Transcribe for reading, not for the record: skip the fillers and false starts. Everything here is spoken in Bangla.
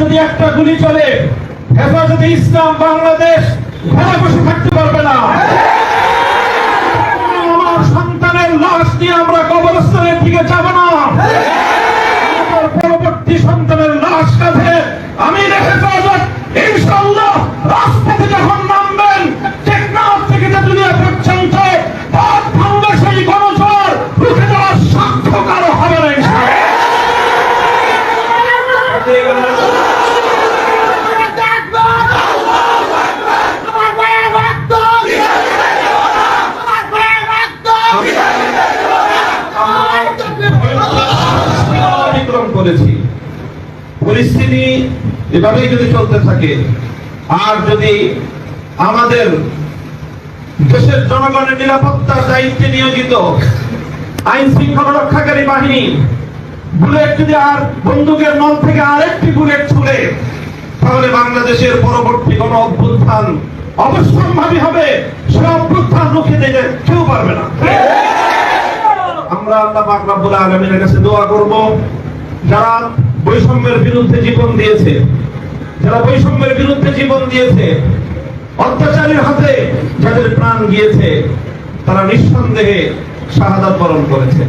যদি একটা গুলি চলে, হেফাজতে ইসলাম বাংলাদেশ ঘরে বসে থাকতে পারবে না। আমার সন্তানের লাশ নিয়ে আমরা কবরস্থানের দিকে যাব না। আমার পরবর্তী সন্তানের লাশ কাঁধে আমি হেফাজত ইনশাআল্লাহ রাজপথে যখন নামবেন, টেকনাফ থেকে তেতুলিয়া পর্যন্ত পথ ভাঙবে সেই গণজোয়ার রুখে দেওয়ার সাক্ষ্য কারো হবে না ইনশাআল্লাহ। করেছি পরিস্থিতি এভাবেই যদি চলতে থাকে, আর যদি আমাদের দেশের জনগণের নিরাপত্তার দায়িত্বে নিয়োজিত আইন শৃঙ্খলা রক্ষাকারী বাহিনী বুলেট যদি আর বন্দুকের নল থেকে আরেকটি বুলেট ছুড়ে, তাহলে বাংলাদেশের পরবর্তী কোন অভ্যুত্থান অবশ্যম্ভাবী হবে। সে অভ্যুত্থান রুখে দিতে কেউ পারবে না। আমরা আল্লাহ পাক রব্বুল আলামিনের কাছে দোয়া করব, যারা বৈষম্যের বিরুদ্ধে জীবন দিয়েছে, যারা বৈষম্যের বিরুদ্ধে জীবন দিয়েছে, অত্যাচারীর হাতে যাদের প্রাণ গিয়েছে, তারা নিঃসন্দেহে শাহাদাত বরণ করেছে।